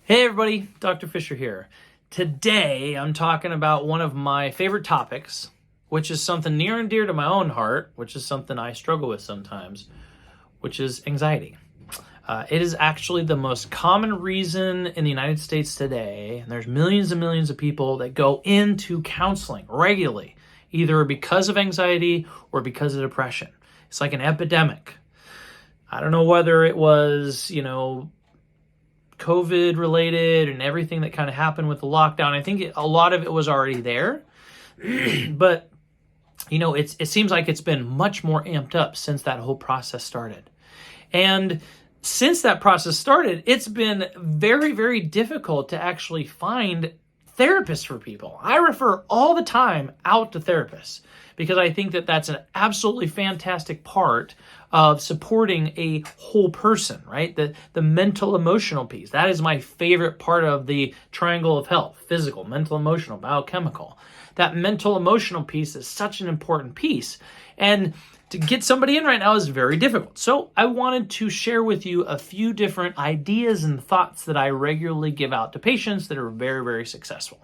Hey everybody, Dr. Fisher here. Today I'm talking about one of my favorite topics, which is something near and dear to my own heart, which is something I struggle with sometimes, which is anxiety. It is actually the most common reason in the United States today, and there's millions and millions of people that go into counseling regularly, either because of anxiety or because of depression. It's like an epidemic. I don't know whether it was, COVID related and everything that kind of happened with the lockdown. I think a lot of it was already there, but it seems like it's been much more amped up since that whole process started. And since that process started, it's been very, very difficult to actually find therapists for people. I refer all the time out to therapists because I think that that's an absolutely fantastic part of supporting a whole person, right? The mental emotional piece. That is my favorite part of the triangle of health: physical, mental, emotional, biochemical. That mental emotional piece is such an important piece. And to get somebody in right now is very difficult. So I wanted to share with you a few different ideas and thoughts that I regularly give out to patients that are very, very successful.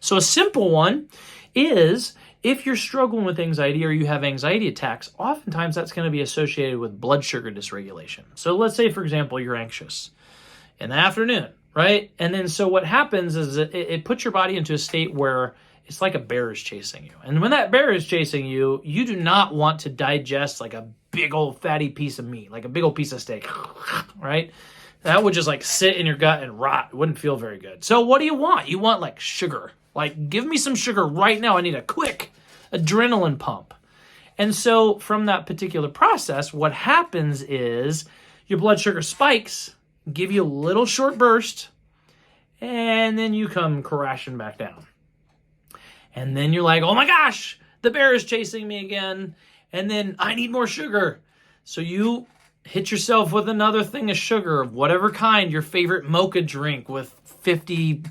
So a simple one is, if you're struggling with anxiety or you have anxiety attacks, oftentimes that's going to be associated with blood sugar dysregulation. So let's say, for example, you're anxious in the afternoon, right? And then so what happens is it puts your body into a state where it's like a bear is chasing you. And when that bear is chasing you, you do not want to digest like a big old fatty piece of meat, like a big old piece of steak, right? That would just like sit in your gut and rot. It wouldn't feel very good. So what do you want? You want like sugar. Like, give me some sugar right now. I need a quick adrenaline pump. And so from that particular process, what happens is your blood sugar spikes, give you a little short burst, and then you come crashing back down. And then you're like, oh my gosh, the bear is chasing me again. And then I need more sugar. So you hit yourself with another thing of sugar of whatever kind, your favorite mocha drink with 50,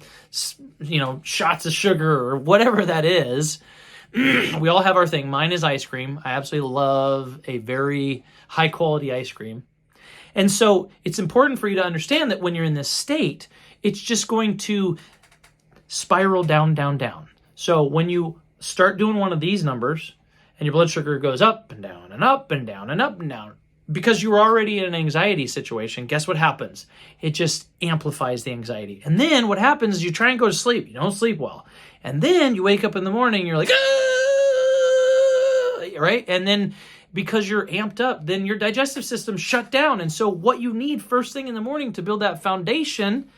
shots of sugar or whatever that is. We all have our thing. Mine is ice cream. I absolutely love a very high quality ice cream. And so it's important for you to understand that when you're in this state, it's just going to spiral down, down, down. So when you start doing one of these numbers and your blood sugar goes up and down and up and down and up and down, because you're already in an anxiety situation, guess what happens? It just amplifies the anxiety. And then what happens is you try and go to sleep. You don't sleep well. And then you wake up in the morning and you're like, right? And then because you're amped up, then your digestive system shut down. And so what you need first thing in the morning to build that foundation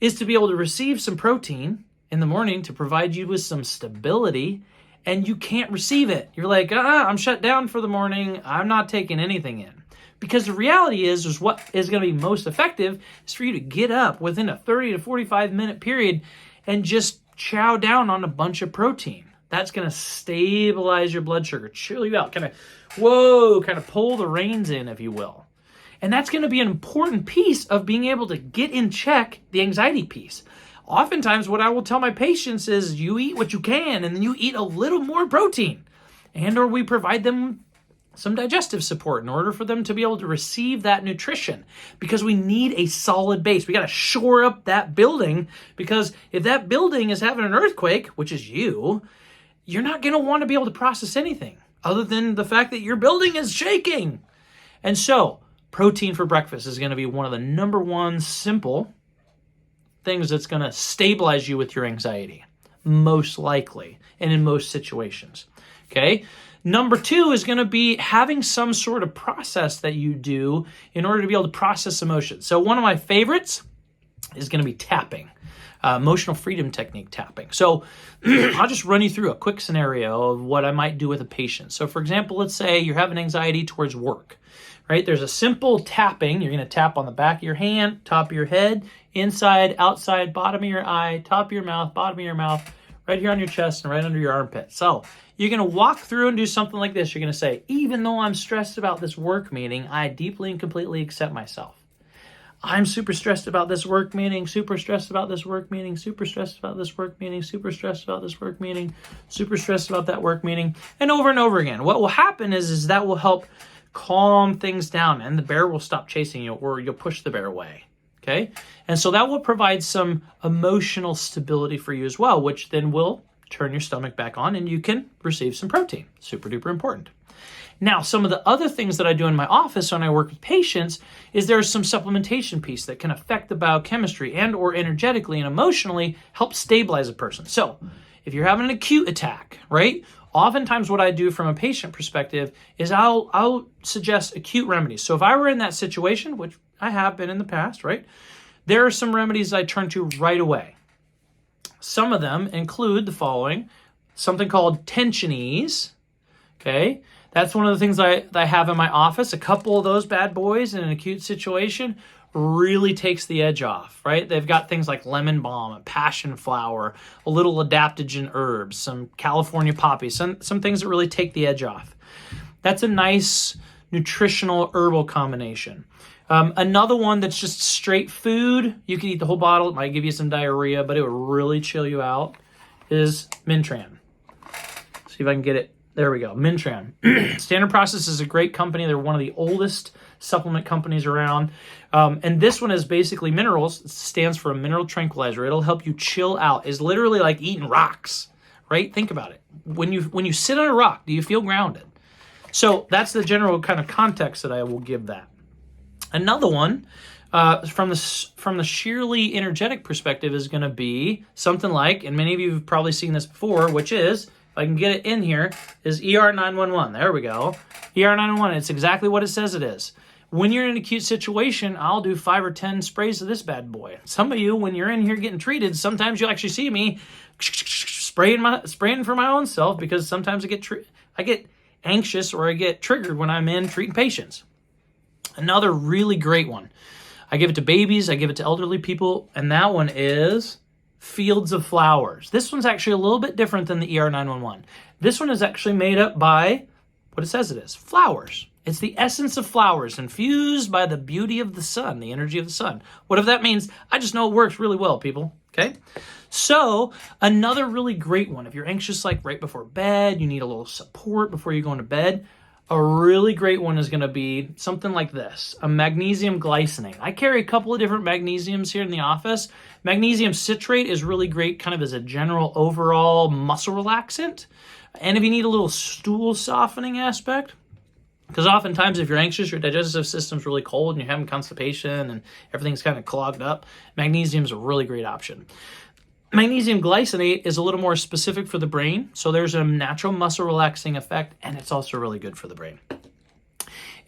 is to be able to receive some protein in the morning to provide you with some stability, and you can't receive it. You're like, I'm shut down for the morning. I'm not taking anything in. Because the reality is what is going to be most effective is for you to get up within a 30 to 45 minute period and just chow down on a bunch of protein. That's going to stabilize your blood sugar, chill you out, kind of pull the reins in, if you will. And that's going to be an important piece of being able to get in check the anxiety piece. Oftentimes, what I will tell my patients is you eat what you can, and then you eat a little more protein, and or we provide them some digestive support in order for them to be able to receive that nutrition, because we need a solid base. We got to shore up that building, because if that building is having an earthquake, which is you're not going to want to be able to process anything other than the fact that your building is shaking. And so protein for breakfast is going to be one of the number one simple things that's going to stabilize you with your anxiety, most likely, and in most situations. Okay. Number two is going to be having some sort of process that you do in order to be able to process emotions. So one of my favorites is going to be tapping, emotional freedom technique tapping. So I'll just run you through a quick scenario of what I might do with a patient. So for example, let's say you're having anxiety towards work, right? There's a simple tapping. You're going to tap on the back of your hand, top of your head, inside, outside, bottom of your eye, top of your mouth, bottom of your mouth, right here on your chest and right under your armpit. So you're going to walk through and do something like this. You're going to say, even though I'm stressed about this work meeting, I deeply and completely accept myself. I'm super stressed about this work meeting, super stressed about this work meeting, super stressed about this work meeting, super stressed about this work meeting, super stressed about that work meeting, and over again. What will happen is that will help calm things down, and the bear will stop chasing you, or you'll push the bear away. Okay. And so that will provide some emotional stability for you as well, which then will turn your stomach back on and you can receive some protein. Super duper important. Now, some of the other things that I do in my office when I work with patients is there's some supplementation piece that can affect the biochemistry and or energetically and emotionally help stabilize a person. So if you're having an acute attack, right? Oftentimes what I do from a patient perspective is I'll suggest acute remedies. So if I were in that situation, which I have been in the past, right? There are some remedies I turn to right away. Some of them include the following: something called Tension Ease. Okay, that's one of the things that I have in my office. A couple of those bad boys in an acute situation really takes the edge off, right? They've got things like lemon balm, a passion flower, a little adaptogen herbs, some California poppy, some things that really take the edge off. That's a nice nutritional herbal combination. Another one that's just straight food, you can eat the whole bottle, it might give you some diarrhea, but it would really chill you out, is Mintran. See if I can get it. There we go, Mintran. Standard Process is a great company. They're one of the oldest supplement companies around. And this one is basically minerals. It stands for a mineral tranquilizer. It'll help you chill out. It's literally like eating rocks, right? Think about it. When you sit on a rock, do you feel grounded? So that's the general kind of context that I will give that. Another one from the sheerly energetic perspective is going to be something like, and many of you have probably seen this before, which is, if I can get it in here, is ER911. There we go. ER911, it's exactly what it says it is. When you're in an acute situation, I'll do 5 or 10 sprays of this bad boy. Some of you, when you're in here getting treated, sometimes you'll actually see me spraying for my own self, because sometimes I get anxious or I get triggered when I'm in treating patients. Another really great one. I give it to babies, I give it to elderly people, and that one is Fields of Flowers. This one's actually a little bit different than the ER911. This one is actually made up by what it says it is, flowers. It's the essence of flowers infused by the beauty of the sun, the energy of the sun. Whatever that means, I just know it works really well, people. Okay? So, another really great one, if you're anxious like right before bed, you need a little support before you go into bed, a really great one is going to be something like this, a magnesium glycinate. I carry a couple of different magnesiums here in the office. Magnesium citrate is really great kind of as a general overall muscle relaxant. And if you need a little stool softening aspect, because oftentimes if you're anxious, your digestive system's really cold and you're having constipation and everything's kind of clogged up, magnesium's a really great option. Magnesium glycinate is a little more specific for the brain, so there's a natural muscle relaxing effect, and it's also really good for the brain.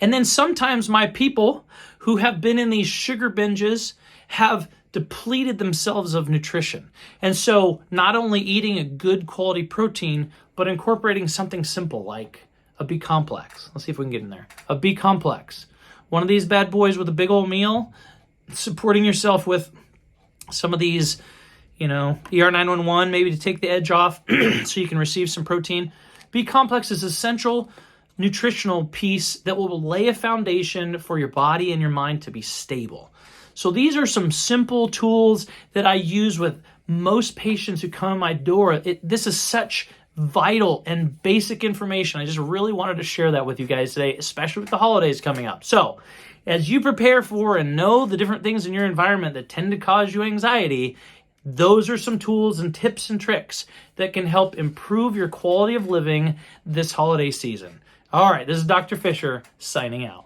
And then sometimes my people who have been in these sugar binges have depleted themselves of nutrition. And so not only eating a good quality protein, but incorporating something simple like a B-complex. Let's see if we can get in there. A B-complex. One of these bad boys with a big old meal, supporting yourself with some of these, ER911, maybe to take the edge off so you can receive some protein. B-complex is essential nutritional piece that will lay a foundation for your body and your mind to be stable. So these are some simple tools that I use with most patients who come in my door. This is such vital and basic information. I just really wanted to share that with you guys today, especially with the holidays coming up. So as you prepare for and know the different things in your environment that tend to cause you anxiety, those are some tools and tips and tricks that can help improve your quality of living this holiday season. All right, this is Dr. Fisher signing out.